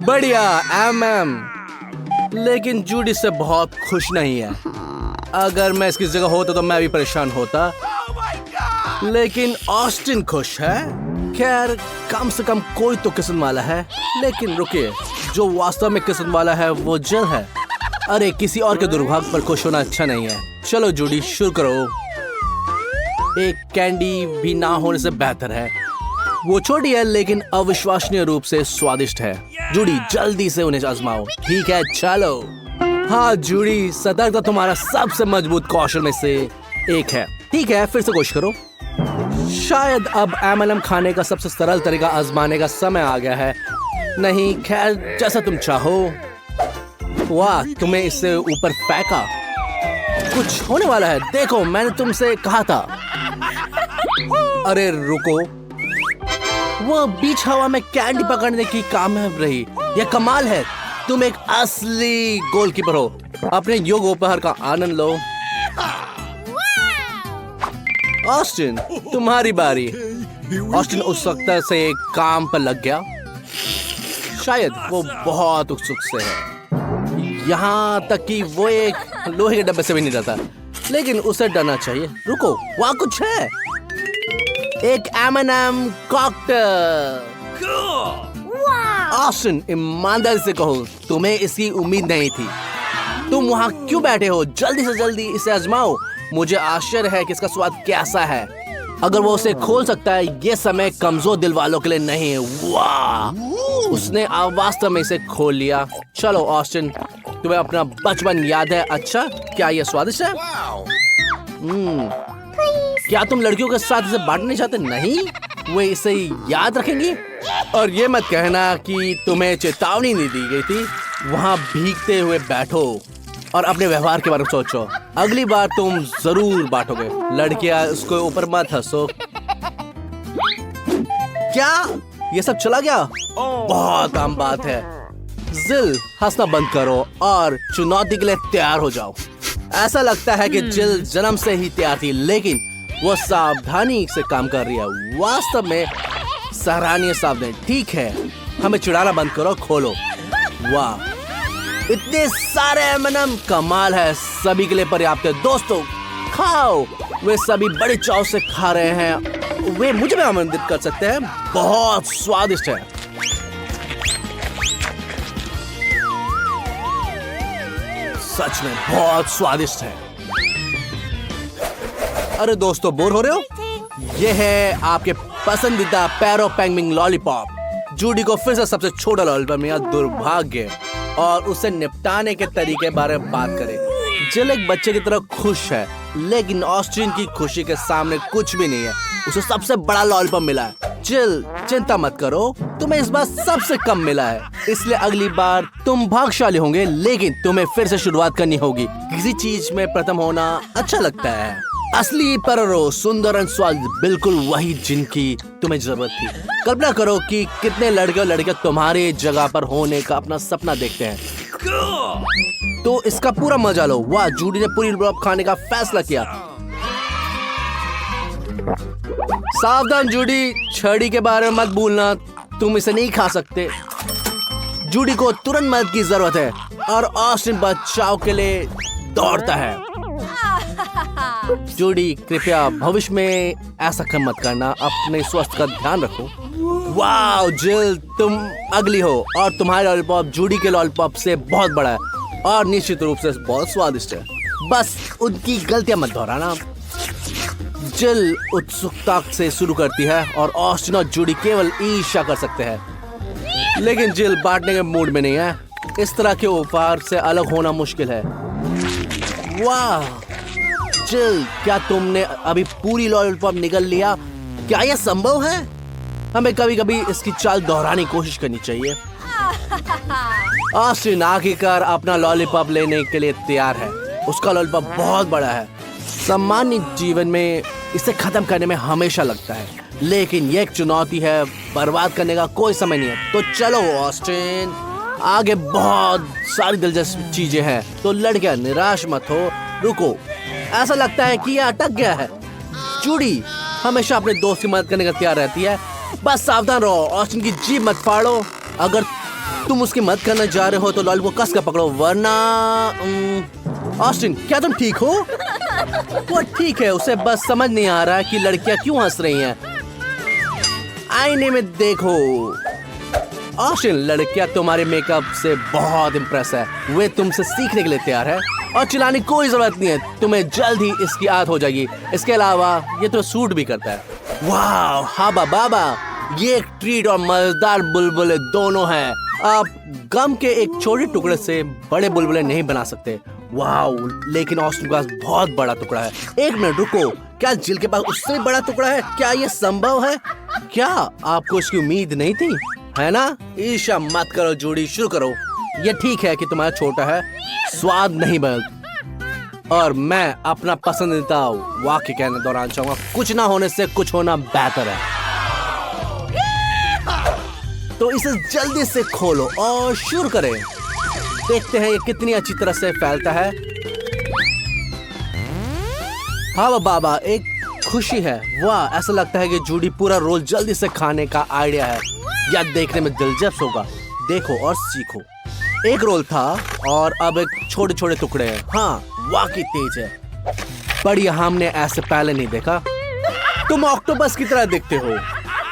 बढ़िया एम। लेकिन जूडी से बहुत खुश नहीं है। अगर मैं इसकी जगह होता तो मैं भी परेशान होता। लेकिन ऑस्टिन खुश है। खैर कम से कम कोई तो किस्म वाला है। लेकिन रुकिए, जो वास्तव में किस्म वाला है वो जिल है। अरे किसी और के दुर्भाग्य पर खुश होना अच्छा नहीं है। चलो जूडी शुरू करो। एक कैंडी भी ना होने से बेहतर है। वो छोटी है लेकिन अविश्वसनीय रूप से स्वादिष्ट है। जूडी जल्दी से उन्हें आजमाओ। ठीक है चलो। हाँ जूडी, सतर्कता तुम्हारा सबसे मजबूत कौशल में से एक है। ठीक है फिर से कोशिश करो। शायद अब M&M खाने का सबसे सरल तरीका आजमाने का समय आ गया है। नहीं खैर जैसा तुम चाहो। वाह, तुम्हें इससे ऊपर फेंका। कुछ होने वाला है। देखो मैंने तुमसे कहा था। अरे रुको, वो बीच हवा में कैंडी पकड़ने की कामयाब रही। यह कमाल है। तुम एक असली गोलकीपर हो। अपने योग उपहार का आनंद लो। ऑस्टिन तुम्हारी बारी। ऑस्टिन उत्सुकता से काम पर लग गया। शायद वो बहुत उत्सुक से है, यहाँ तक कि वो एक लोहे के डब्बे से भी नहीं डरता। लेकिन उसे डरना चाहिए। रुको, वहाँ कुछ है। एक M&M कॉकटेल। ऑस्टिन ईमानदारी से कहो, तुम्हें इसकी उम्मीद नहीं थी। तुम वहाँ क्यों बैठे हो? जल्दी से जल्दी इसे आजमाओ। मुझे आश्चर्य है कि इसका स्वाद कैसा है। अगर वो उसे खोल सकता है, ये समय कमजोर दिल वालों के लिए नहीं है। वाह, उसने वास्तव में इसे खोल लिया। चलो ऑस्टिन, तुम्हें अपना बचपन याद है? अच्छा, क्या यह स्वादिष्ट है? क्या तुम लड़कियों के साथ इसे बांटना चाहते? नहीं, वे इसे याद रखेंगी। और ये मत कहना कि तुम्हें चेतावनी नहीं दी गई थी। वहाँ भीगते हुए बैठो और अपने व्यवहार के बारे में सोचो। अगली बार तुम जरूर बांटोगे। लड़कियां उसके ऊपर मत हंसो। क्या ये सब चला गया? बहुत आम बात है। जिल, हंसना बंद करो और चुनौती के लिए तैयार हो जाओ। ऐसा लगता है कि जिल जन्म से ही तैयार थी, लेकिन वो सावधानी से काम कर रही है। वास्तव में सराहनीय सावधानी। ठीक है, हमें चिढ़ाना बंद करो। खोलो। वाह, इतने सारे M&M, कमाल है। सभी के लिए पर्याप्त है। दोस्तों खाओ। वे सभी बड़े चाव से खा रहे हैं। वे मुझे भी आमंत्रित कर सकते हैं। बहुत स्वादिष्ट है। सच में बहुत स्वादिष्ट है। अरे दोस्तों, बोर हो रहे हो? ये है आपके पसंदीदा पैरो पेंगविन लॉलीपॉप। जूडी को फिर से सबसे छोटा लॉलीपॉप मिला। दुर्भाग्य। और उसे निपटाने के तरीके बारे में बात करें। जिल एक बच्चे की तरह खुश है, लेकिन ऑस्टिन की खुशी के सामने कुछ भी नहीं है। उसे सबसे बड़ा लॉलीपॉप मिला है। जिल, चिंता मत करो, तुम्हें इस बार सबसे कम मिला है, इसलिए अगली बार तुम भाग्यशाली होंगे। लेकिन तुम्हें फिर से शुरुआत करनी होगी। किसी चीज में प्रथम होना अच्छा लगता है। असली पररो, सुंदर और स्वादिष्ट, बिल्कुल वही जिनकी तुम्हें जरूरत थी। कल्पना करो कि कितने लड़के और लड़कियां तुम्हारी जगह पर होने का अपना सपना देखते हैं। तो इसका पूरा मजा लो। वाह, जूडी ने पूरी लॉलीपॉप खाने का फैसला किया। सावधान जूडी, छड़ी के बारे में मत भूलना। तुम इसे नहीं खा सकते। जूडी को तुरंत मदद की जरूरत है और ऑस्टिन बचाव के लिए दौड़ता है। जूडी, कृपया भविष्य में ऐसा कर मत करना। अपने स्वास्थ्य का ध्यान रखो। वाह जिल, तुम अगली हो और तुम्हारे लॉलीपॉप जूडी के लॉलीपॉप से बहुत बड़ा है और निश्चित रूप से बहुत स्वादिष्ट है। बस उनकी गलतियां मत दोहराना। जिल उत्सुकता से शुरू करती है और ऑस्टिन और जूडी केवल ईर्ष्या कर सकते हैं। लेकिन जिल बांटने के मूड में नहीं है। इस तरह के उपहार से अलग होना मुश्किल है। वाह जिल, क्या तुमने अभी पूरी लॉलीपॉप निगल लिया? क्या यह संभव है? हमें कभी कभी इसकी चाल दोहराने की कोशिश करनी चाहिए। ऑस्टिन आखिरकार अपना लॉलीपॉप लेने के लिए तैयार है। उसका लॉलीपॉप बहुत बड़ा है। सामान्य जीवन में इसे खत्म करने में हमेशा लगता है, लेकिन यह एक चुनौती है। बर्बाद करने का कोई समय नहीं है। तो चलो ऑस्टिन, आगे बहुत सारी दिलचस्प चीजें हैं। तो लड़कियां निराश मत हो। रुको, ऐसा लगता है कि यह अटक गया है। जूडी हमेशा अपने दोस्त की मदद करने का तैयार रहती है। बस सावधान रहो, ऑस्टिन की जीभ मत फाड़ो। अगर तुम उसकी मदद करने जा रहे हो तो लॉलीपॉप कस कर पकड़ो, वरना ऑस्टिन, क्या तुम ठीक हो? वो ठीक है, उसे बस समझ नहीं आ रहा कि लड़कियां क्यों हंस रही हैं। आईने में देखो। ऑस्टिन, लड़कियां तुम्हारे मेकअप से बहुत इम्प्रेस है। वे तुमसे सीखने के लिए तैयार है और चिल्लाने की कोई जरूरत नहीं है। तुम्हें जल्द ही इसकी आदत हो जाएगी। इसके अलावा ये तो सूट भी करता है। वाह हाबा बाबा, ये एक ट्रीट और मजेदार बुलबुले दोनों हैं। आप गम के एक छोटे टुकड़े से बड़े बुलबुले नहीं बना सकते। वाह, लेकिन ऑस्टिन के पास बहुत बड़ा टुकड़ा है। एक मिनट रुको, क्या जिल के पास उससे बड़ा टुकड़ा है? क्या ये संभव है? क्या आपको इसकी उम्मीद नहीं थी, है ना? ईर्ष्या मत करो जूडी, शुरू करो। ये ठीक है कि तुम्हारा छोटा है, स्वाद नहीं बदल। और मैं अपना पसंदीदा वाक्य कहने दौरान चाहूंगा, कुछ ना होने से कुछ होना बेहतर है। तो इसे जल्दी से खोलो और शुरू करें। देखते हैं ये कितनी अच्छी तरह से फैलता है। हाँ बाबा, एक खुशी है। वाह, ऐसा लगता है कि जूडी पूरा रोल जल्दी से खाने का आइडिया है। यह देखने में दिलचस्प होगा। देखो और सीखो। एक रोल था और अब एक छोटे छोटे टुकड़े हैं। हाँ, वाकई तेज है। बढ़िया, हमने ऐसे पहले नहीं देखा। तुम ऑक्टोपस की तरह दिखते हो।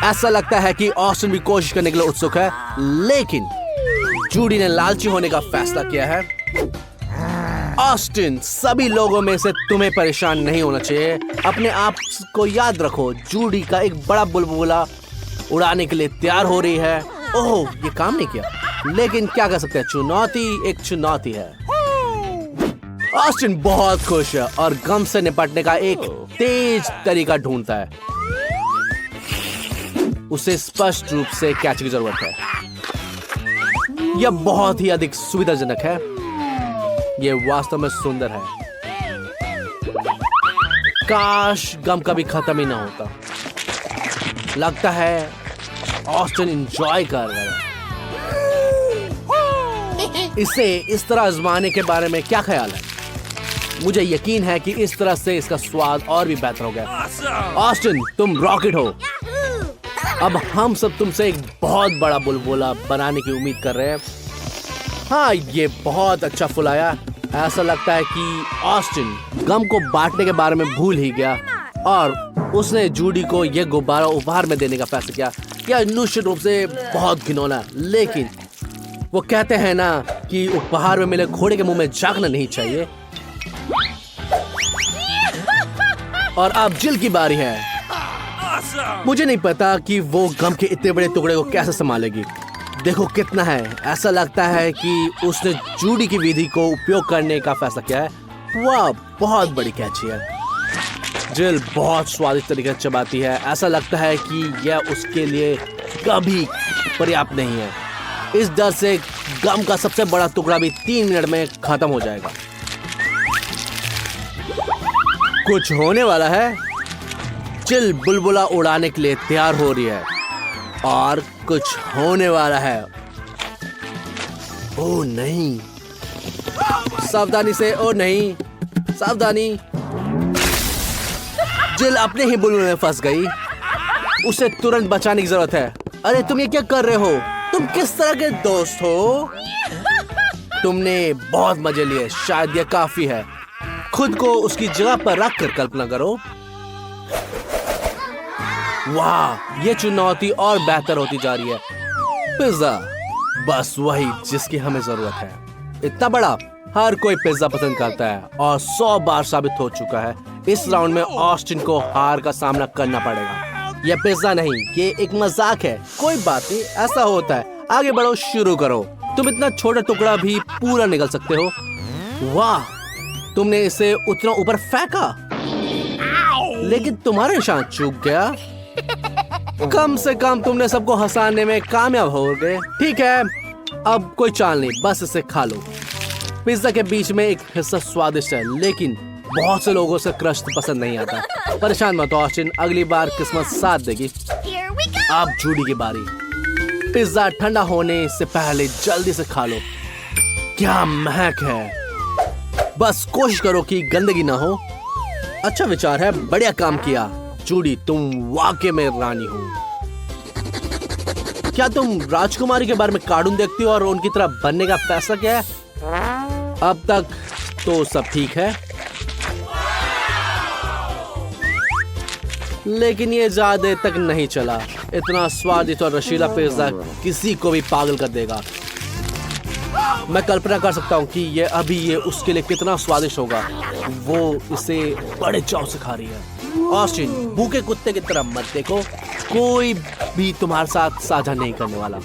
ऐसा लगता है कि ऑस्टिन भी कोशिश करने के लिए उत्सुक है, लेकिन जूडी ने लालची होने का फैसला किया है। ऑस्टिन, सभी लोगों में से तुम्हें परेशान नहीं होना चाहिए। अपने आप को याद रखो, जूडी का एक बड़ा बुलबुला उड़ाने के लिए तैयार हो रही है। ओह, ये काम नहीं किया, लेकिन क्या कर सकते हैं? चुनौती एक चुनौती है। ऑस्टिन बहुत खुश है और गम से निपटने का एक तेज तरीका ढूंढता है। उसे स्पष्ट रूप से कैच की जरूरत है। यह बहुत ही अधिक सुविधाजनक है। यह वास्तव में सुंदर है। काश गम कभी खत्म ही ना होता। लगता है ऑस्टिन एंजॉय कर रहा है। इसे इस तरह आजमाने के बारे में क्या ख्याल है? मुझे यकीन है कि इस तरह से इसका स्वाद और भी बेहतर हो गया। ऑस्टिन, तुम रॉकेट हो। अब हम सब तुमसे एक बहुत बड़ा बुलबुला बनाने की उम्मीद कर रहे हैं। हाँ, ये बहुत अच्छा फुलाया। ऐसा लगता है कि ऑस्टिन गम को बांटने के बारे में भूल ही गया और उसने जूडी को यह गुब्बारा उपहार में देने का फैसला किया। यह निश्चित रूप से बहुत घिनौना, लेकिन वो कहते हैं ना कि उपहार में मिले घोड़े के मुंह में झांकना नहीं चाहिए। और अब जिल की बारी है। मुझे नहीं पता कि वो गम के इतने बड़े टुकड़े को कैसे संभालेगी। देखो कितना है। ऐसा लगता है कि उसने जूडी की विधि को उपयोग करने का फैसला किया है। वाह, बहुत बड़ी कैची है। जिल बहुत स्वादिष्ट तरीके से चबाती है। ऐसा लगता है कि यह उसके लिए कभी पर्याप्त नहीं है। इस डर से गम का सबसे बड़ा टुकड़ा भी 3 मिनट में खत्म हो जाएगा। कुछ होने वाला है। जिल बुलबुला उड़ाने के लिए तैयार हो रही है और कुछ होने वाला है। ओह नहीं, सावधानी से। ओह नहीं, सावधानी। जिल अपने ही बुलबुले में फंस गई। उसे तुरंत बचाने की जरूरत है। अरे तुम ये क्या कर रहे हो? तुम किस तरह के दोस्त हो? तुमने बहुत मजे लिए, शायद यह काफी है। खुद को उसकी जगह पर रख कर कल्पना करो। वाह, ये चुनौती और बेहतर होती जा रही है। पिज्जा, बस वही जिसकी हमें जरूरत है। इतना बड़ा, हर कोई पिज्जा पसंद करता है और 100 बार साबित हो चुका है। इस राउंड में ऑस्टिन को हार का सामना करना पड़ेगा। यह पिज्जा नहीं, ये एक मजाक है। कोई बात नहीं, ऐसा होता है। आगे बढ़ो, शुरू करो। तुम इतना छोटा टुकड़ा भी पूरा निकल सकते हो। वाह, तुमने इसे उतना ऊपर फेंका, लेकिन तुम्हारा निशान चूक गया। कम से कम तुमने सबको हंसाने में कामयाब हो गए। ठीक है, अब कोई चाल नहीं, बस इसे खा लो। पिज्जा के बीच में एक हिस्सा स्वादिष्ट है, लेकिन बहुत से लोगों से क्रस्ट पसंद नहीं आता। परेशान मत हो ऑस्टिन, अगली बार किस्मत साथ देगी। अब जूडी की बारी। पिज्जा ठंडा होने से पहले जल्दी से खा लो। क्या महक है। बस कोशिश करो कि गंदगी ना हो। अच्छा विचार है, बढ़िया काम किया जूडी, तुम वाकई में रानी हो। क्या तुम राजकुमारी के बारे में कार्टून देखती हो और उनकी तरह बनने का फैसला क्या है? अब तक तो सब ठीक है, लेकिन ये ज्यादा देर तक नहीं चला। इतना स्वादिष्ट और रसीला पिज्जा किसी को भी पागल कर देगा। मैं कल्पना कर सकता हूँ कि ये उसके लिए कितना स्वादिष्ट होगा। वो इसे बड़े चाव से खा रही है। ऑस्टिन, भूखे कुत्ते की तरह मत देखो, कोई भी तुम्हारे साथ साझा नहीं करने वाला।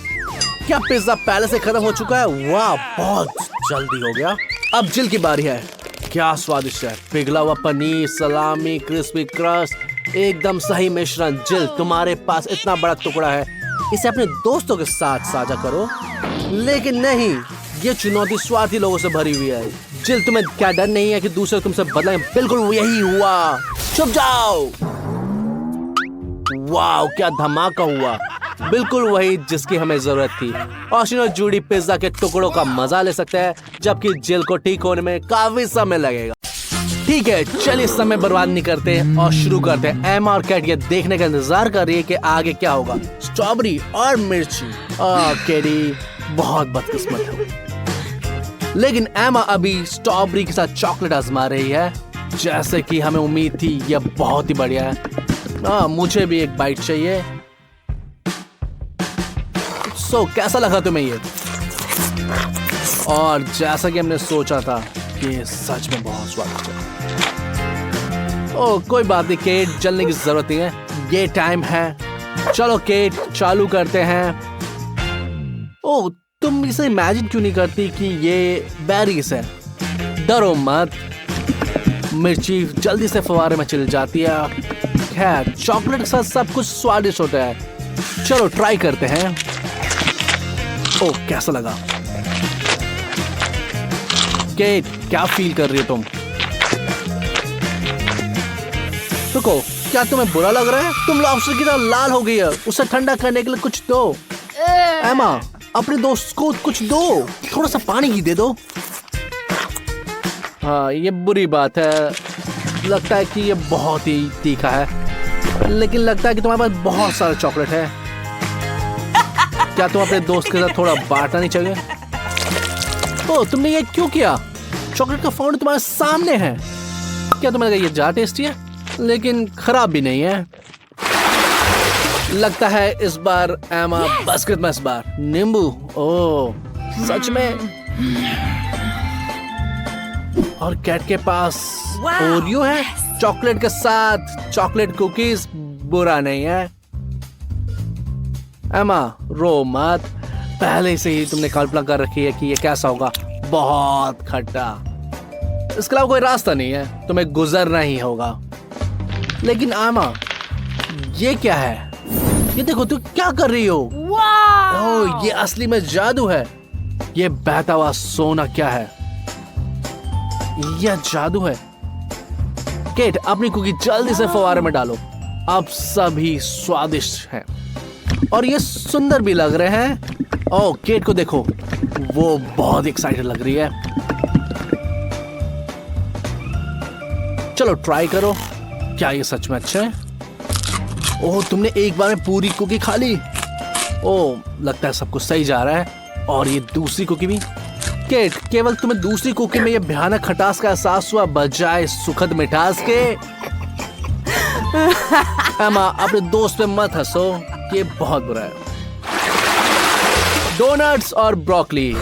क्या पिज्जा पहले से खत्म हो चुका है? वाह, बहुत जल्दी हो गया। अब जिल की बारी है। क्या स्वादिष्ट है, पिघला हुआ पनीर, सलामी, क्रिस्पी क्रस्ट, एकदम सही मिश्रण। जिल, तुम्हारे पास इतना बड़ा टुकड़ा है, इसे अपने दोस्तों के साथ साझा करो। लेकिन नहीं, ये चुनौती स्वार्थी लोगों से भरी हुई है। जिल, तुम्हें क्या डर नहीं है कि दूसरे तुमसे बदलें? बिल्कुल यही हुआ। चुप जाओ। वाह, क्या धमाका हुआ, बिल्कुल वही जिसकी हमें जरूरत थी। ऑस्टिन और जूडी पिज्जा के टुकड़ों का मजा ले सकते हैं, जबकि जिल को ठीक होने में काफी समय लगेगा। ठीक है, चलिए समय बर्बाद नहीं करते और शुरू करते हैं। एमा और कैट ये देखने का इंतजार कर रही है कि आगे क्या होगा। स्ट्रॉबेरी और मिर्ची। कैटी बहुत बदकिस्मत है, लेकिन एमा अभी स्ट्रॉबेरी के साथ चॉकलेट आजमा रही है। जैसे कि हमें उम्मीद थी, यह बहुत ही बढ़िया है। मुझे भी एक बाइट चाहिए। कैसा लगा तुम्हें ये? और जैसा कि हमने सोचा था, ये सच में बहुत स्वादिष्ट है। ओह, कोई बात नहीं केट, जलने की जरूरत नहीं है, ये टाइम है। चलो केट, चालू करते हैं। ओह, तुम इसे इमेजिन क्यों नहीं करती कि ये बेरीज है? डरो मत, मिर्ची जल्दी से फवारे में चल जाती है। खैर, चॉकलेट के साथ सब कुछ स्वादिष्ट होता है। चलो ट्राई करते हैं। ओह, कैसा लगा? केट, क्या फील कर रही हो तुम? रुको, क्या तुम्हें बुरा लग रहा है? तुम लॉबस्टर की तरह लाल हो गई है। उसे ठंडा करने के लिए कुछ दो। एमा, अपने दोस्त को कुछ दो, थोड़ा सा पानी ही दे दो। हाँ, ये बुरी बात है। लगता है कि ये बहुत ही तीखा है, लेकिन लगता है कि तुम्हारे पास बहुत सारा चॉकलेट है। क्या तुम अपने दोस्त के साथ थोड़ा बांटना नहीं चाहिए? ओह, तुमने ये क्यों किया? चॉकलेट का फाउंटेन तुम्हारे सामने है। क्या तुम्हें लगा ये ज्यादा टेस्टी है? लेकिन खराब भी नहीं है। लगता है इस बार एमा बास्केट में, इस बार नींबू। ओह, सच में? और कैट के पास ओरियो है चॉकलेट के साथ। चॉकलेट कुकीज बुरा नहीं है। एमा, रो मत, पहले से ही तुमने कल्पना कर रखी है कि ये कैसा होगा। बहुत खट्टा, इसके अलावा कोई रास्ता नहीं है, तुम्हें गुजरना ही होगा। लेकिन एमा, ये क्या है? ये देखो, तू क्या कर रही हो? ओह, ये असली में जादू है। ये बहता हुआ सोना क्या है? यह जादू है। केट, अपनी कुकी जल्दी से फवारे में डालो। अब सभी स्वादिष्ट हैं और ये सुंदर भी लग रहे हैं। ओह, केट को देखो, वो बहुत एक्साइटेड लग रही है। चलो ट्राई करो। क्या ये सच में अच्छा है? ओह, तुमने एक बार में पूरी कुकी खा ली। ओह, लगता है सब कुछ सही जा रहा है। और ये दूसरी कुकी भी। केट, केवल तुम्हें दूसरी कुकी में ये भयानक खटास का एहसास हुआ बजाय सुखद मिठास के। एमा, अपने दोस्त पे मत हंसो, ये बहुत बुरा है। डोनट्स और ब्रोकली,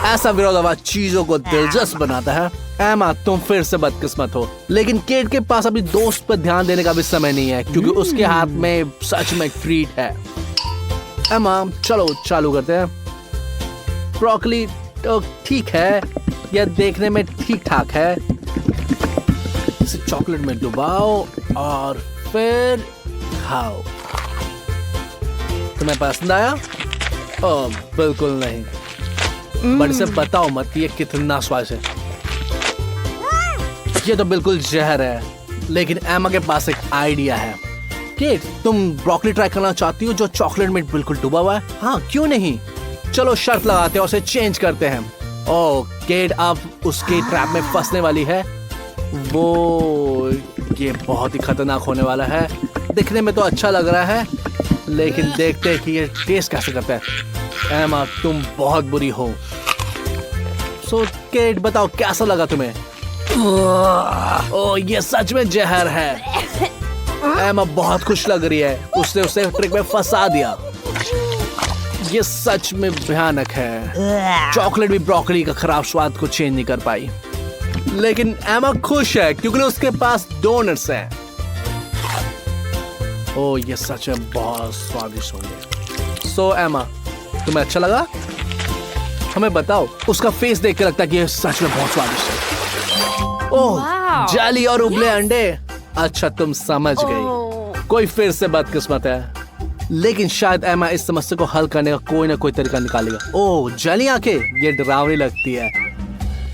ऐसा विरोधाभास चीजों को दिलचस्प बनाता है। एमा, तुम फिर से बदकिस्मत हो, लेकिन केट के पास अभी दोस्त पर ध्यान देने का भी समय नहीं है, क्योंकि उसके हाथ में सच में ट्रीट है। एमा, चलो चालू करते हैं। ब्रोकली तो ठीक है, यह देखने में ठीक ठाक है। इसे चॉकलेट में डुबाओ और फिर खाओ। तुम्हें पसंद आया? ओह, बिल्कुल नहीं। बट इसे बताओ मत कि ये कितना स्वादिष्ट है। ये तो बिल्कुल जहर है। लेकिन एमा के पास एक आइडिया है। केट, तुम ब्रोकली ट्राई करना चाहती हो जो चॉकलेट में बिल्कुल डूबा हुआ है? हाँ, क्यों नहीं। चलो शर्त लगाते हैं और उसे चेंज करते हैं। ओह, केट अब उसके ट्रैप में फंसने वाली है। वो ये बहुत ही खतरनाक होने वाला है। दिखने में तो अच्छा लग रहा है, लेकिन देखते हैं कि ये टेस्ट कैसे करता है। एमा तुम बहुत बुरी हो। सो केट बताओ कैसा लगा तुम्हें? ओह ये सच में जहर है। एमा बहुत खुश लग रही है, उसने उसे ट्रिक में फंसा दिया। ये सच में भयानक है। चॉकलेट भी ब्रोकली का खराब स्वाद को चेंज नहीं कर पाई। लेकिन एमा खुश है क्योंकि उसके पास डोनट्स हैं। ओह ये सच में बहुत स्वादिष्ट होंगे। सो एमा तुम्हें अच्छा लगा? हमें बताओ। उसका फेस देख के लगता है कि ये सच में बहुत स्वादिष्ट है। ओह जाली और उबले अंडे। अच्छा तुम समझ गई। कोई फिर से बदकिस्मत है। लेकिन शायद एमा इस समस्या को हल करने का कोई ना कोई तरीका निकालेगा। ओह जली आंखें, ये डरावनी लगती है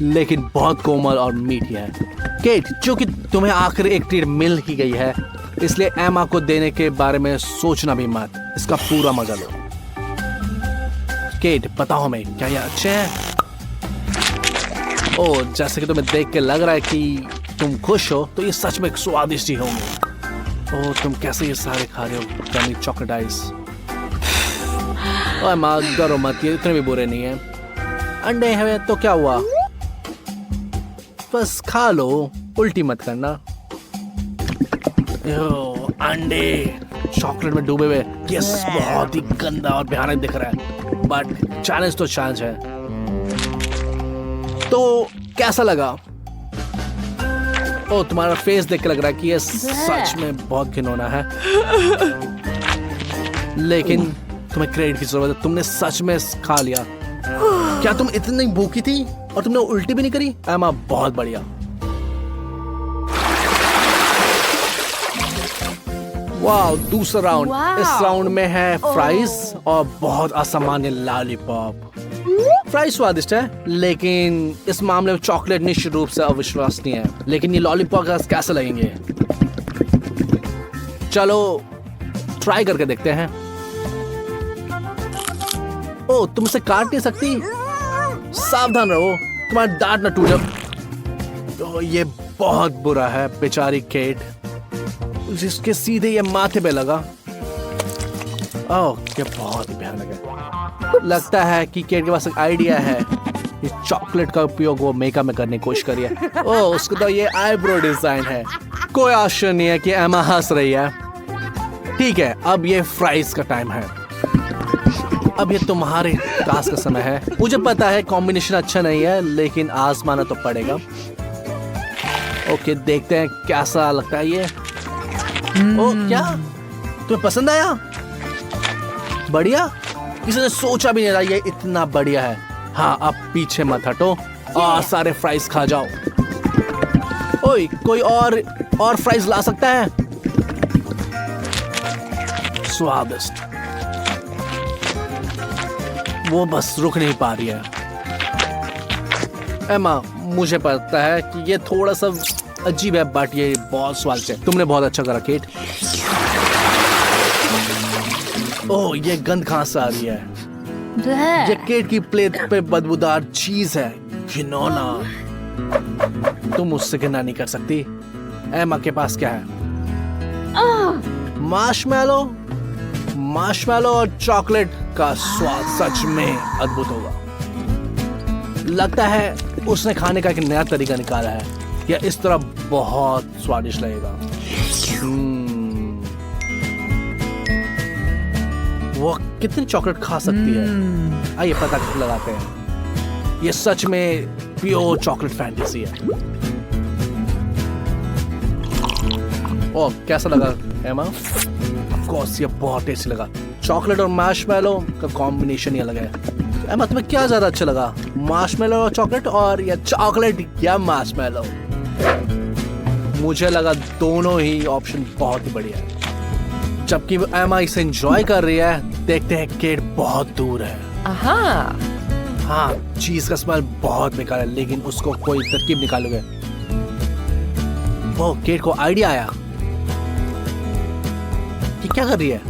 लेकिन बहुत कोमल और मीठी है। केट क्योंकि तुम्हें आखिर एक ट्रीट मिल ही गई है, इसलिए एमा को देने के बारे में सोचना भी मत। इसका पूरा मजा लो। केट बताओ हमें क्या ये अच्छे हैं? ओह जैसे कि तुम्हें देख के लग रहा है कि तुम खुश हो, तो ये सच में स्वादिष्ट ही होंगे। ओह तुम कैसे ये सारे खा रहे हो? गमी चॉकलेट आइस। ओह माँ डरो मत, ये इतने भी बुरे नहीं है। अंडे हैं तो क्या हुआ, बस खा लो, उल्टी मत करना। अंडे चॉकलेट में डूबे हुए, ये बहुत ही गंदा और भयानक दिख रहा है, बट चैलेंज तो चैलेंज है। तो कैसा लगा? ओ तुम्हारा फेस देख के लग रहा है कि ये सच में बहुत घिनौना है। लेकिन तुम्हें क्रेडिट की जरूरत है, तुमने सच में खा लिया। क्या तुम इतनी भूखी थी और तुमने उल्टी भी नहीं करी? एमा बहुत बढ़िया। वाह दूसरा राउंड। इस राउंड में है फ्राइज और बहुत असामान्य लॉलीपॉप। फ्राइज स्वादिष्ट है लेकिन इस मामले में चॉकलेट निश्चित रूप से अविश्वसनीय है। लेकिन ये लॉलीपॉप कैसे लगेंगे? चलो ट्राई करके देखते हैं। ओ तुम इसे काट नहीं सकती, सावधान रहो तुम्हारा दांत न टूट जाए। ये बहुत बुरा है बेचारी केट, जिसके सीधे ये माथे पे लगा। ओह ये बहुत ही भयानक है। लगता है कि केट के पास एक आइडिया है। ये चॉकलेट का उपयोग वो मेकअप में करने की कोशिश करी है। ओह उसको तो ये आईब्रो डिजाइन है। कोई आश्चर्य नहीं है कि एमा हंस रही है। ठीक है अब ये फ्राइज का टाइम है। अब ये तुम्हारे टास्क का समय है। मुझे पता है कॉम्बिनेशन अच्छा नहीं है लेकिन आजमाना तो पड़ेगा। ओके देखते हैं कैसा लगता है ये। ओ क्या तुम्हें पसंद आया? बढ़िया, किसी ने सोचा भी नहीं था ये इतना बढ़िया है। हाँ अब पीछे मत हटो और सारे फ्राइज खा जाओ। ओए कोई और फ्राइज ला सकता है? स्वादिष्ट, वो बस रुक नहीं पा रही है। एमा मुझे पता है कि ये थोड़ा सा अजीब है बट ये बहुत स्वादिष्ट है। तुमने बहुत अच्छा करा केट। ओह ये गंध कहाँ से आ रही है? ये केट की प्लेट पे बदबूदार चीज है, घिनौना। तुम उससे घिना नहीं कर सकती। एमा के पास क्या है? मार्शमैलो और चॉकलेट का स्वाद सच में अद्भुत होगा। लगता है उसने खाने का एक नया तरीका निकाला है। या इस तरह बहुत स्वादिष्ट लगेगा। वो कितनी चॉकलेट खा सकती है? आइए पता लगाते हैं। ये सच में प्योर चॉकलेट फैंटेसी है। ओह कैसा लगा एमा? ऑफ कोर्स ये बहुत टेस्टी लगा। चॉकलेट और मार्शमैलो का कॉम्बिनेशन ही अलग है। एमा तुम्हें क्या ज्यादा अच्छा लगा, मार्शमैलो और चॉकलेट, और या चॉकलेट या मार्शमैलो? मुझे लगा दोनों ही ऑप्शन बहुत ही बढ़िया है। जबकि एमा इसे एंजॉय कर रही है, देखते हैं केट बहुत दूर है। हाँ चीज का स्मेल बहुत बेकार है लेकिन उसको कोई तरकीब निकालोगे। वो केट को आइडिया आया कि क्या कर रही है।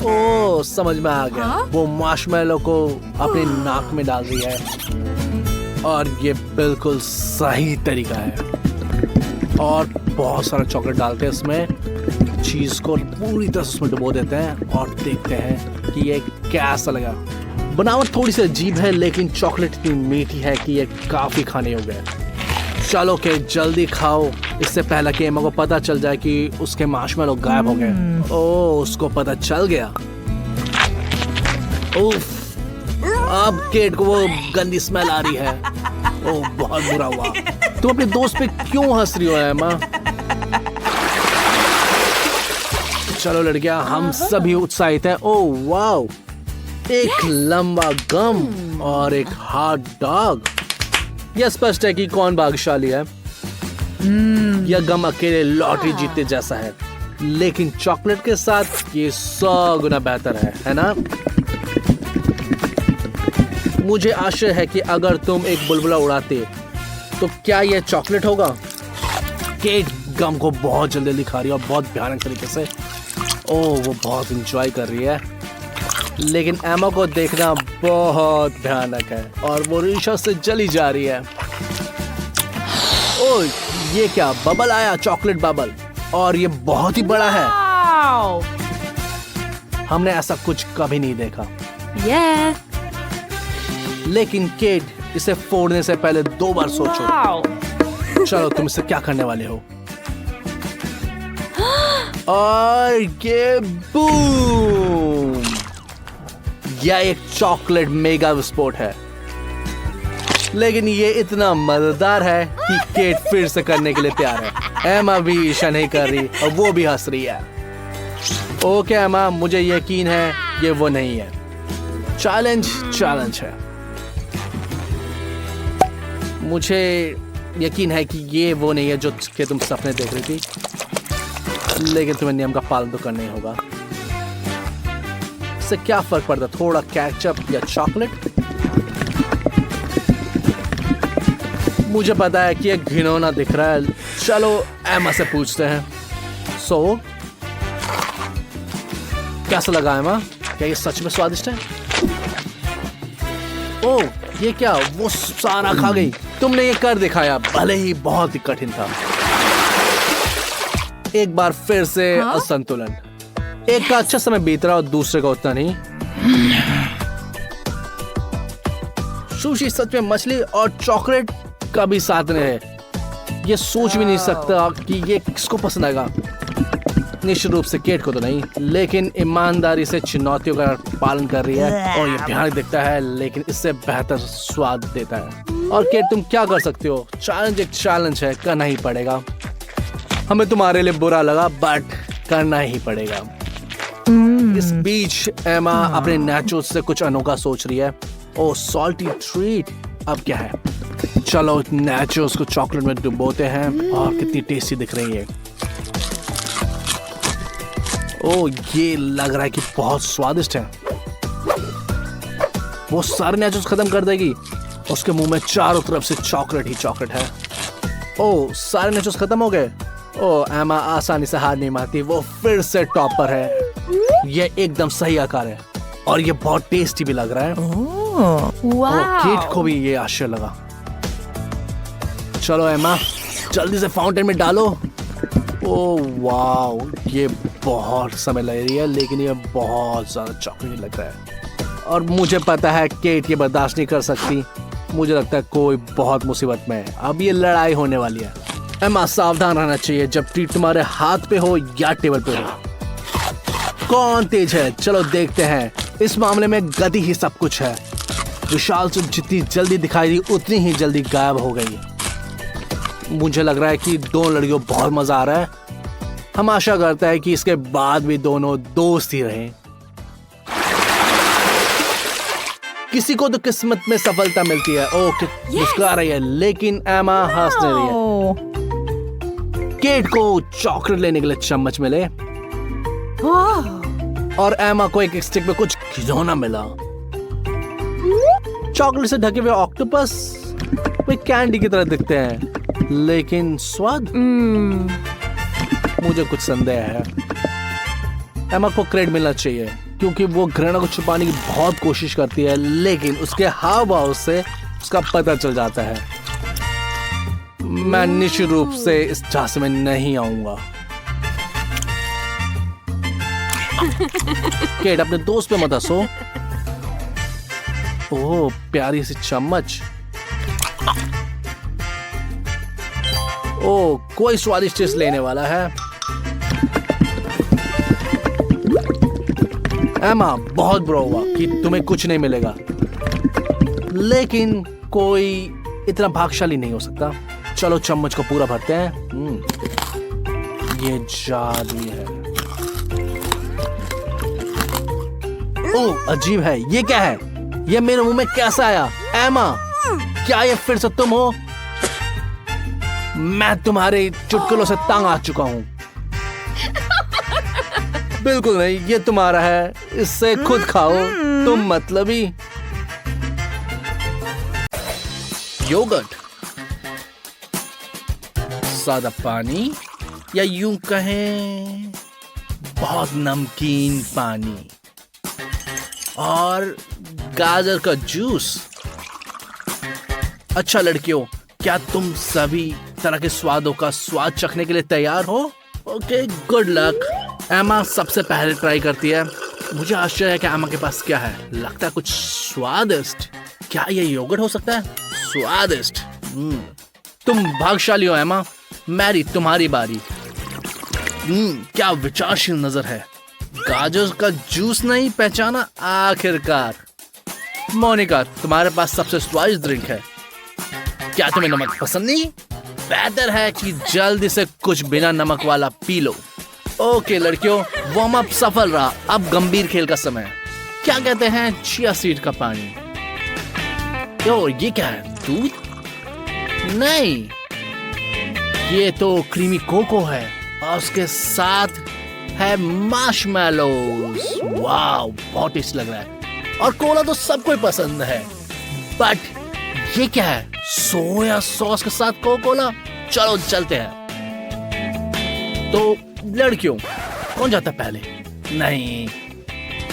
ओह समझ में आ गया। वो मार्शमैलो को अपने नाक में डाल रही है और ये बिल्कुल सही तरीका है। और बहुत सारा चॉकलेट डालते हैं इसमें। चीज को पूरी तरह से उसमें डुबो देते हैं और देखते हैं कि ये कैसा लगा। बनावट थोड़ी सी अजीब है लेकिन चॉकलेट इतनी मीठी है कि ये काफी खाने योग्य है। चलो के जल्दी खाओ, इससे पहले कि एमा को पता चल जाए कि उसके मार्शमेलो गायब हो गए। ओह, उसको पता चल गया। उफ, अब केट को वो गंदी स्मेल आ रही है। ओह, बहुत बुरा हुआ। तुम अपने दोस्त पे क्यों हंस रही हो एमा? चलो लड़कियां, हम सभी उत्साहित हैं। ओह वाओ, एक लंबा गम और एक हॉट डॉग। यह स्पष्ट है कि कौन भाग्यशाली है। यह गम अकेले लॉटरी जीतने जैसा है, लेकिन चॉकलेट के साथ ये 100 गुना बेहतर है ना? मुझे आशा है कि अगर तुम एक बुलबुला उड़ाते तो क्या यह चॉकलेट होगा? केट गम को बहुत जल्दी खा रही है और बहुत भयानक तरीके से। ओह, वो बहुत इंजॉय कर रही है, लेकिन एमा को देखना बहुत भयानक है और वो रीशा से जली जा रही है। ओह, ये क्या बबल आया, चॉकलेट बबल, और ये बहुत ही बड़ा है। हमने ऐसा कुछ कभी नहीं देखा। लेकिन केट इसे फोड़ने से पहले 2 बार सोचो। चलो, तुम इसे क्या करने वाले हो? और ये बूम! यह एक चॉकलेट मेगा विस्फोट है, लेकिन ये इतना मजेदार है कि केट फिर से करने के लिए तैयार है। एमा भी ईर्ष्या नहीं कर रही और वो भी हंस रही है। ओके एमा, मुझे यकीन है ये वो नहीं है। चैलेंज है। मुझे यकीन है कि ये वो नहीं है जो कि तुम सपने देख रही थी, लेकिन तुम्हें नियम का पालन तो करना ही होगा। इससे क्या फर्क पड़ता, थोड़ा केचप या चॉकलेट? मुझे पता है कि ये घिनौना दिख रहा है। चलो एमा से पूछते हैं। कैसा लगा एमा? क्या ये सच में स्वादिष्ट है? ओह, ये क्या, वो सारा खा गई। तुमने ये कर दिखाया, भले ही बहुत ही कठिन था। एक बार फिर से असंतुलन। एक का अच्छा समय बीत रहा और दूसरे का उतना नहीं। सुशी सच में मछली और चॉकलेट का भी साथ में है। ये सोच भी नहीं सकता कि ये किसको पसंद आएगा। निश्चित रूप से केट को तो नहीं, लेकिन ईमानदारी से चुनौतियों का पालन कर रही है और ये भयानक दिखता है, लेकिन इससे बेहतर स्वाद देता है। और केट, तुम क्या कर सकते हो? चैलेंज एक चैलेंज है, करना ही पड़ेगा। हमें तुम्हारे लिए बुरा लगा, बट करना ही पड़ेगा। इस बीच एमा अपने नाचोस से कुछ अनोखा सोच रही है। ओह, सॉल्टी ट्रीट। अब क्या है? चलो नाचोस को चॉकलेट में डुबोते हैं और कितनी टेस्टी दिख रही है। ओह, ये लग रहा है कि बहुत स्वादिष्ट है। वो सारे नाचोस खत्म कर देगी। उसके मुंह में चारों तरफ से चॉकलेट ही चॉकलेट है। ओह, सारे नाचोस खत्म हो गए। ओह, एमा आसानी से हार नहीं मानती। वो फिर से टॉपर है। ये एकदम सही आकार है और ये बहुत टेस्टी भी लग रहा है। केट को भी ये आश्चर्य लगा। चलो एमा, जल्दी से फाउंटेन में डालो। ओह वाओ, ये बहुत समय लग रही है, लेकिन ये बहुत ज्यादा चॉकलेट लग रहा है और मुझे पता है केट ये बर्दाश्त नहीं कर सकती। मुझे लगता है कोई बहुत मुसीबत में है। अब ये लड़ाई होने वाली है। एमा, सावधान रहना चाहिए जब ट्रीट तुम्हारे हाथ पे हो या टेबल पे हो। कौन तेज है? चलो देखते हैं। इस मामले में गति ही सब कुछ है। विशाल से जितनी जल्दी दिखाई दी उतनी ही जल्दी गायब हो गई। मुझे लग रहा है कि दोनों लड़कियों बहुत मजा आ रहा है। हम आशा करते हैं कि इसके बाद भी दोनों दोस्त ही रहें। किसी को तो किस्मत में सफलता मिलती है। ओके, मुस्कुरा रही है, लेकिन एमा हंस नहीं रही है। केट को चॉकलेट लेने के लिए चम्मच मिले और एमा को एक स्टिक में कुछ खिलौना मिला। चॉकलेट से ढके हुए ऑक्टोपस वे कैंडी की तरह दिखते हैं, लेकिन स्वाद मुझे कुछ संदेह है। एमा को क्रेडिट मिलना चाहिए क्योंकि वो घृणा को छुपाने की बहुत कोशिश करती है, लेकिन उसके हाव भाव से उसका पता चल जाता है। मैं निश्चित रूप से इस झांसे में नहीं आऊंगा। केट अपने दोस्त पे मत हंसो। ओह प्यारी सी चम्मच। ओह कोई स्वादिष्ट चीज लेने वाला है। एमा बहुत बुरा हुआ कि तुम्हें कुछ नहीं मिलेगा, लेकिन कोई इतना भाग्यशाली नहीं हो सकता। चलो चम्मच को पूरा भरते हैं। ये जादू है। ओह अजीब है, ये क्या है? ये मेरे मुंह में कैसा आया? एमा क्या ये फिर से तुम हो? मैं तुम्हारे चुटकुलों से तंग आ चुका हूं। बिल्कुल नहीं, ये तुम्हारा है, इससे खुद खाओ। तुम मतलबी। योगर्ट, सादा पानी, या यूं कहें बहुत नमकीन पानी, और गाजर का जूस। अच्छा लड़कियों, क्या तुम सभी तरह के स्वादों का स्वाद चखने के लिए तैयार हो? Okay, good luck. एमा सबसे पहले ट्राई करती है। मुझे आश्चर्य है कि एमा के पास क्या है। लगता है कुछ स्वादिष्ट। क्या ये योगर्ट हो सकता है? स्वादिष्ट। तुम भाग्यशाली हो एमा। मैरी तुम्हारी बारी। क्या विचारशील नजर है। गाजर का जूस नहीं पहचाना? आखिरकार। मोनिका तुम्हारे पास सबसे स्वादिष्ट ड्रिंक है। क्या तुम्हें नमक पसंद नहीं? बेहतर है कि जल्दी से कुछ बिना नमक वाला पी लो। ओके लड़कियों, वार्म अप सफल रहा। अब गंभीर खेल का समय। क्या कहते हैं? चिया सीड का पानी। तो ये क्या है? दूध? नहीं, ये तो क्रीमी कोको है और उसके साथ है मार्शमैलोज। वाव, बहुत टेस्टी लग रहा है। और कोला तो सबको ही पसंद है, बट ये क्या है? सोया सॉस के साथ कोका कोला। चलो चलते हैं। तो लड़कियों कौन जाता है पहले? नहीं,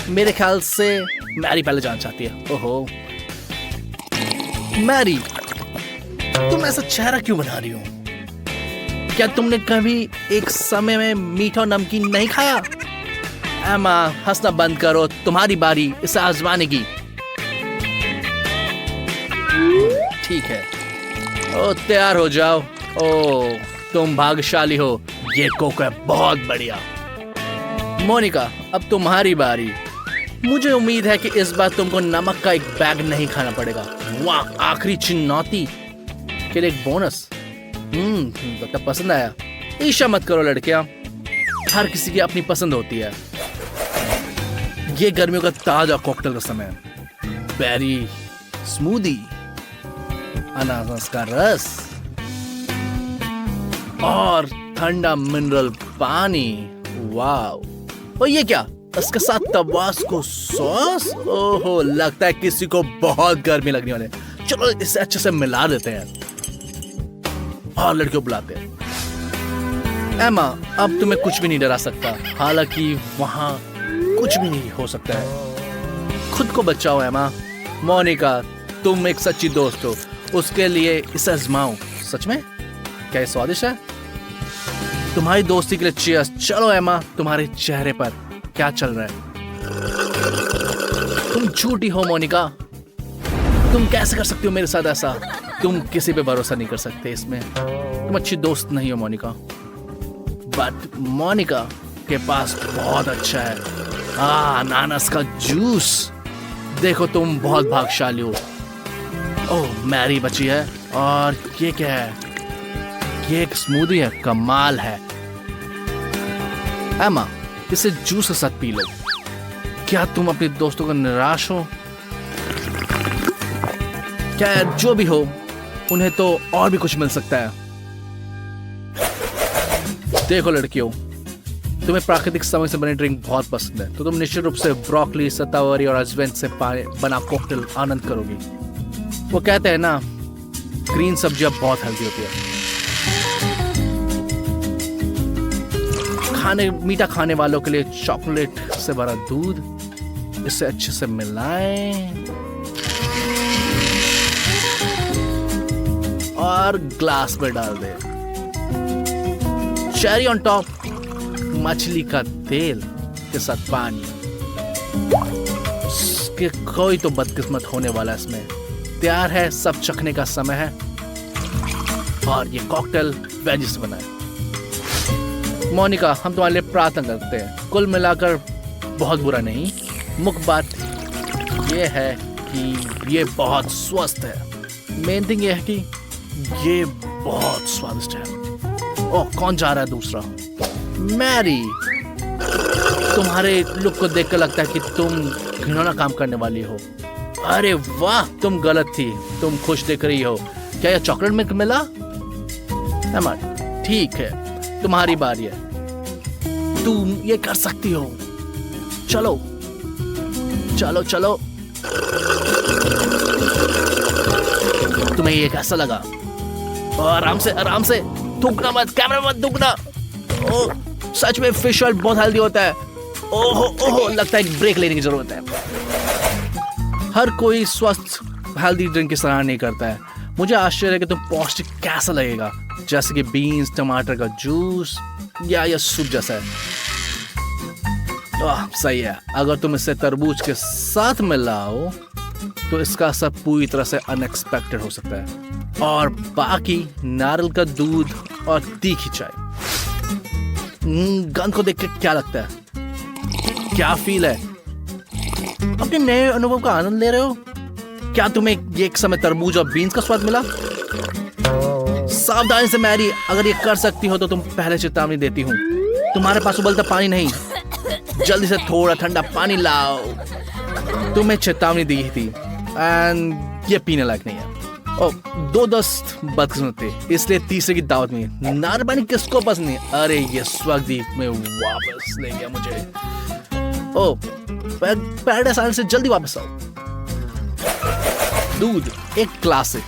मेरे ख्याल से मैरी पहले जाना चाहती है। ओहो मैरी, तुम ऐसा चेहरा क्यों बना रही हो? क्या तुमने कभी एक समय में मीठा और नमकीन नहीं खाया? एमा हंसना बंद करो, तुम्हारी बारी इसे आजमाने की। ठीक है, ओ तैयार हो जाओ। ओ तुम भाग्यशाली हो, ये कोको है बहुत बढ़िया। मोनिका अब तुम्हारी बारी। मुझे उम्मीद है कि इस बार तुमको नमक का एक बैग नहीं खाना पड़ेगा। वाह, आखिरी चुनौती के लिए एक बोनस। तो पसंद आया। ईर्ष्या मत करो लड़कियां, हर किसी की अपनी पसंद होती है। ये गर्मियों का ताजा कॉकटेल का समय। बेरी स्मूदी, अनानास का रस और ठंडा मिनरल पानी। वाव, और ये क्या? इसके साथ तबास्को सॉस। ओहो, लगता है किसी को बहुत गर्मी लगने वाले। चलो इसे अच्छे से मिला देते हैं और लड़कियों बुलाते हैं। एमा अब तुम्हें कुछ भी नहीं डरा सकता, हालांकि वहां कुछ भी नहीं हो सकता है। खुद को बचाओ एमा। मोनिका तुम एक सच्ची दोस्त हो, उसके लिए इसे आजमाओ। सच में क्या ये स्वादिष्ट है? तुम्हारी दोस्ती के लिए चीयर्स। चलो एमा, तुम्हारे चेहरे पर क्या चल रहा है? तुम झूठी हो मोनिका। तुम कैसे कर सकती हो मेरे साथ ऐसा? तुम किसी पे भरोसा नहीं कर सकते इसमें। तुम अच्छी दोस्त नहीं हो मोनिका। बट मोनिका के पास बहुत अच्छा है। अनानास का जूस। देखो तुम बहुत भाग्यशाली हो। ओह मैरी बची है। और ये क्या है? ये एक स्मूदी है, कमाल है। एमा इसे जूस के साथ पी लो। क्या तुम अपने दोस्तों को निराश हो? क्या जो भी हो, उन्हें तो और भी कुछ मिल सकता है। देखो लड़कियों, तुम्हें प्राकृतिक समय से बने ड्रिंक बहुत पसंद है, तो तुम निश्चित रूप से ब्रोकली, शतावरी और अजवाइन से बना कॉकटेल आनंद करोगी। वो कहते हैं ना, ग्रीन सब्जियां बहुत हेल्दी होती है। मीठा खाने वालों के लिए चॉकलेट से भरा दूध। इसे अच्छे से मिलाएं और ग्लास में डाल दें। चेरी ऑन टॉप, मछली का तेल। के साथ पानी कि कोई तो बदकिस्मत होने वाला है इसमें। तैयार है, सब चखने का समय है। और ये कॉकटेल वेज से बना है। मोनिका, हम तुम्हारे लिए प्रार्थना करते हैं। कुल मिलाकर बहुत बुरा नहीं। मुख्य बात ये है कि ये बहुत स्वस्थ है। मेन थिंग ये है कि ये बहुत स्वादिष्ट है। ओह, कौन जा रहा है दूसरा? मैरी, तुम्हारे लुक को देखकर लगता है कि तुम घिनौना काम करने वाली हो। अरे वाह, तुम गलत थी। तुम खुश दिख रही हो। क्या यह चॉकलेट मिल्क मिला? एमा, ठीक है, तुम्हारी बारी है। तुम ये कर सकती हो। चलो चलो चलो। तुम्हें ये कैसा लगा? आराम से आराम से, थूकना मत, कैमरा मत थूकना। ओह, सच में फिश ऑयल बहुत हेल्दी होता है। ओहो ओहो, लगता है एक ब्रेक लेने की जरूरत है। हर कोई स्वस्थ हेल्दी ड्रिंक की सराहना नहीं करता है। मुझे आश्चर्य है कि तुम पौष्टिक कैसा लगेगा, जैसे कि बीन्स, टमाटर का जूस या सूप जैसा है। सही है। अगर तुम इसे तरबूज के साथ मिलाओ तो इसका असर पूरी तरह से अनएक्सपेक्टेड हो सकता है। और बाकी नारियल का दूध और तीखी चाय। गंध को देख के क्या लगता है? क्या फील है? अपने नए अनुभव का आनंद ले रहे हो? क्या तुम्हें एक समय तरबूज और बीन्स का स्वाद मिला? सावधानी से मैरी, अगर ये कर सकती हो तो तुम पहले चेतावनी देती हूँ। तुम्हारे पास उबलता पानी नहीं, जल्दी से थोड़ा ठंडा पानी लाओ। तुम्हें चेतावनी दी थी एंड ये पीने लायक नहीं है। दो दोस्त बदकिस्मत थे, इसलिए तीसरे की दावत में। नार पानी किसको पसंद नहीं? अरे ये स्वगदीप में वापस ले गया मुझे। पैराडाइज आइलैंड से जल्दी वापस आओ। दूध, एक क्लासिक।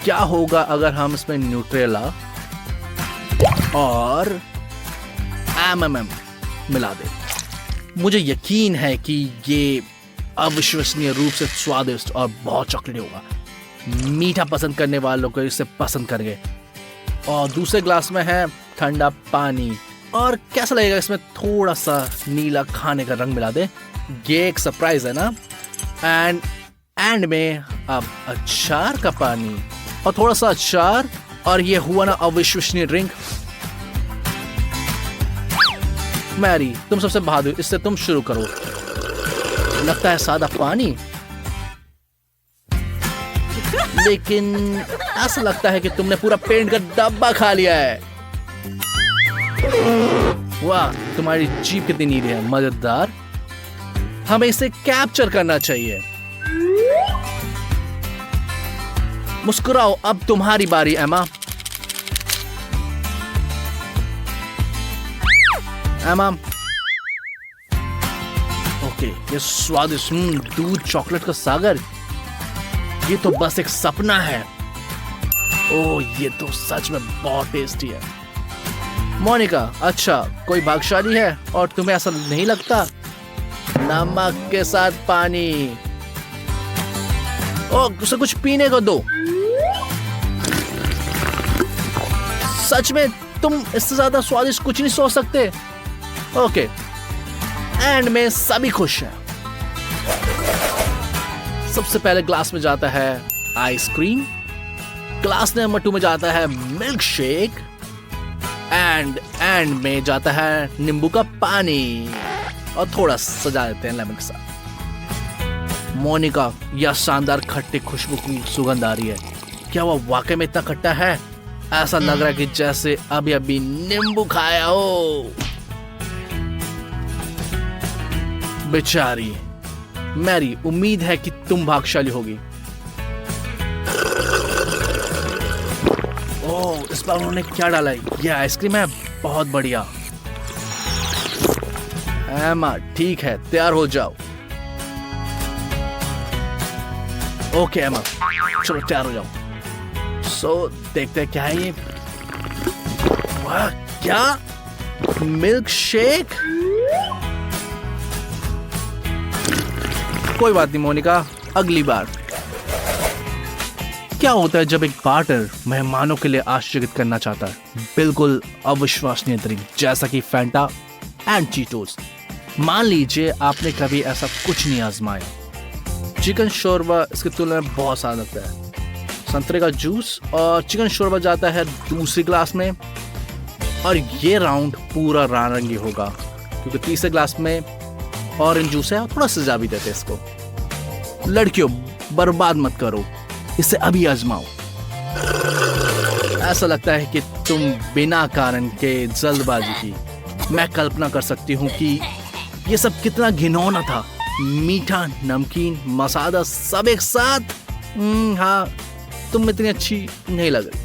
क्या होगा अगर हम इसमें न्यूट्रेला और एमएमएम मिला दें? मुझे यकीन है कि ये अविश्वसनीय रूप से स्वादिष्ट और बहुत चॉकलेटी होगा। मीठा पसंद करने वालों को इसे पसंद करेंगे। और दूसरे ग्लास में है ठंडा पानी। और कैसा लगेगा इसमें थोड़ा सा नीला खाने का रंग मिला दे? ये एक सरप्राइज है ना। एंड में अब अचार का पानी और थोड़ा सा अचार, और ये हुआ ना अविश्वसनीय ड्रिंक। मैरी, तुम सबसे बहादुर, इससे तुम शुरू करो। लगता है सादा पानी, लेकिन ऐसा लगता है कि तुमने पूरा पेंट का डब्बा खा लिया है। वाह, तुम्हारी जीभ कितनी नीली है, मजेदार। हमें इसे कैप्चर करना चाहिए। मुस्कुराओ, अब तुम्हारी बारी एमा। एमा, ओके, ये स्वादिष्ट दूध चॉकलेट का सागर, ये तो बस एक सपना है। ओह, ये तो सच में बहुत टेस्टी है। मोनिका, अच्छा, कोई भाग्यशाली है और तुम्हें ऐसा नहीं लगता? नमक के साथ पानी। ओह, उसे कुछ पीने को दो। सच में तुम इससे ज्यादा स्वादिष्ट कुछ नहीं सोच सकते। ओके, एंड में सभी खुश हैं। सबसे पहले ग्लास में जाता है आइसक्रीम, ग्लास नंबर 2 में जाता है मिल्क शेक, एंड में जाता है नींबू का पानी, और थोड़ा सजा देते हैं लेमन के साथ। मोनिका, यह शानदार खट्टी खुशबू की सुगंध आ रही है। क्या वह वाकई में इतना खट्टा है? ऐसा लग रहा है कि जैसे अभी अभी नींबू खाया हो। बेचारी मैरी, उम्मीद है कि तुम भाग्यशाली होगी। ओह, इस बार उन्होंने क्या डाला है? यह आइसक्रीम है, बहुत बढ़िया। एमा, ठीक है, तैयार हो जाओ। ओके एमा, चलो तैयार हो जाओ। सो देखते हैं क्या है ये। वाह, क्या मिल्क शेक! कोई बात नहीं मोनिका, अगली बार। क्या होता है जब एक बार्टर मेहमानों के लिए आश्चर्यचकित करना चाहता है? बिल्कुल अविश्वसनीय तरीके, जैसा कि फैंटा एंड चीटोस। मान लीजिए आपने कभी ऐसा कुछ नहीं आजमाया। चिकन शोरबा इसकी तुलना में बहुत स्वाद लगता है। संतरे का जूस और चिकन शोरबा जाता है दूसरी ग्लास में, और ये राउंड पूरा नारंगी होगा क्योंकि तीसरे ग्लास में ऑरेंज जूस है और थोड़ा सजा भी देते हैं इसको। लड़कियों, बर्बाद मत करो, इसे अभी आजमाओ। ऐसा लगता है कि तुम बिना कारण के जल्दबाजी की। मैं कल्पना कर सकती हूँ कि ये सब कितना घिनौना था। मीठा, नमकीन, मसाला सब एक साथ। हाँ, तुम इतनी अच्छी नहीं लग रही।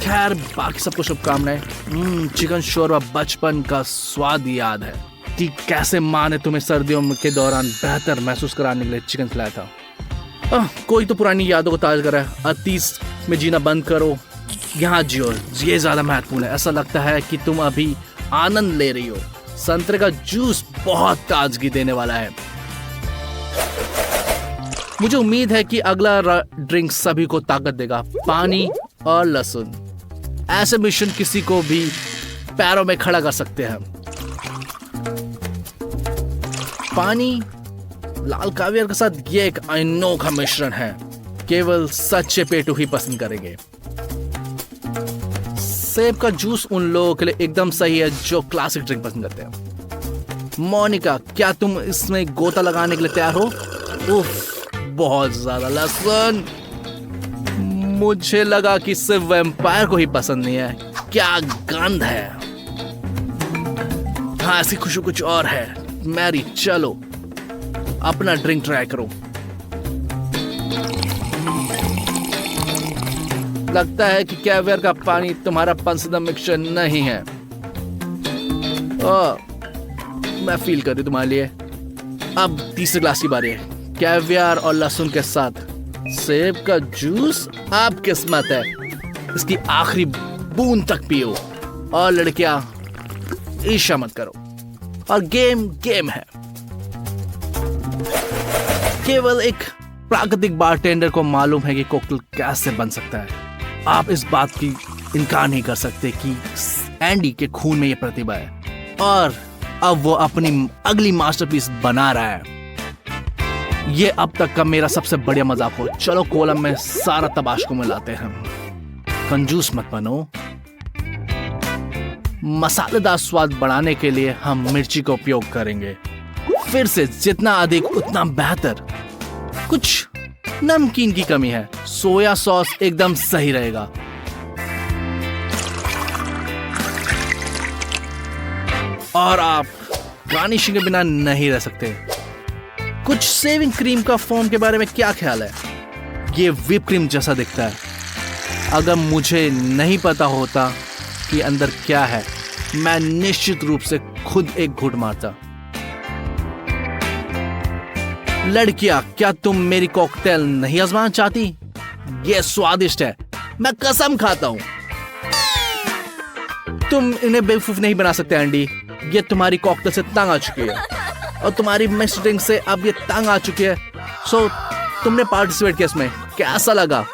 खैर, बाकी सबको शुभकामनाएं। चिकन शोरबा बचपन का स्वाद याद है कि कैसे माँ ने तुम्हें सर्दियों के दौरान बेहतर महसूस कराने के लिए चिकन खिलाया था। कोई तो पुरानी यादों को ताज़ा करे। अतीत में जीना बंद करो, यहाँ जियो, ये ज्यादा महत्वपूर्ण है। ऐसा लगता है कि तुम अभी आनंद ले रही हो। संतरे का जूस बहुत ताजगी देने वाला है। मुझे उम्मीद है कि अगला ड्रिंक सभी को ताकत देगा। पानी और लहसुन, ऐसे मिश्रण किसी को भी पैरों में खड़ा कर सकते हैं। पानी, लाल कावियर के साथ ये एक अनोखा मिश्रण है, केवल सच्चे पेटू ही पसंद करेंगे। सेब का जूस उन लोगों के लिए एकदम सही है जो क्लासिक ड्रिंक पसंद करते हैं। मोनिका, क्या तुम इसमें गोता लगाने के लिए तैयार हो? उफ, बहुत ज्यादा लहसुन। मुझे लगा कि सिर्फ वैम्पायर को ही पसंद नहीं है। क्या गंध है। हाँ, इसकी खुशबू कुछ और है। मैरी, चलो अपना ड्रिंक ट्राई करो। लगता है कि कैवियर का पानी तुम्हारा पसंदीदा मिक्सचर नहीं है। मैं फील कर रही तुम्हारे लिए। अब तीसरे ग्लास की बारी है। कैवियर और लहसुन के साथ सेब का जूस, आप किस्मत है। इसकी आखिरी बूंद तक पियो। और लड़कियां, ईर्ष्या मत करो। और गेम है। केवल एक प्राकृतिक बारटेंडर को मालूम है कि कोकटेल कैसे बन सकता है। आप इस बात की इनकार नहीं कर सकते कि एंडी के खून में ये प्रतिभा है, और अब वो अपनी अगली मास्टरपीस बना रहा है। ये अब तक का मेरा सबसे बढ़िया मजाक हो। चलो कोलम में सारा तबाशको मिलाते हैं। कंजूस मत बनो। मसालेदार स्वाद बढ़ाने के लिए हम मिर्ची का उपयोग करेंगे। फिर से जितना अधिक उतना बेहतर। कुछ नमकीन की कमी है। सोया सॉस एकदम सही रहेगा। और आप गार्निशिंग के बिना नहीं रह सकते। कुछ सेविंग क्रीम का फोम के बारे में क्या ख्याल है? ये व्हिप क्रीम जैसा दिखता है। अगर मुझे नहीं पता होता कि अंदर क्या है, मैं निश्चित रूप से खुद एक घूंट मारता। लड़कियां, क्या तुम मेरी कॉकटेल नहीं आजमाना चाहती? ये स्वादिष्ट है, मैं कसम खाता हूं। तुम इन्हें बेवकूफ नहीं बना सकते एंडी। ये तुम्हारी कॉकटेल से तंग आ चुकी है, और तुम्हारी मिक्स्ड ड्रिंक से अब ये तंग आ चुकी है। सो तुमने पार्टिसिपेट किया इसमें, कैसा लगा?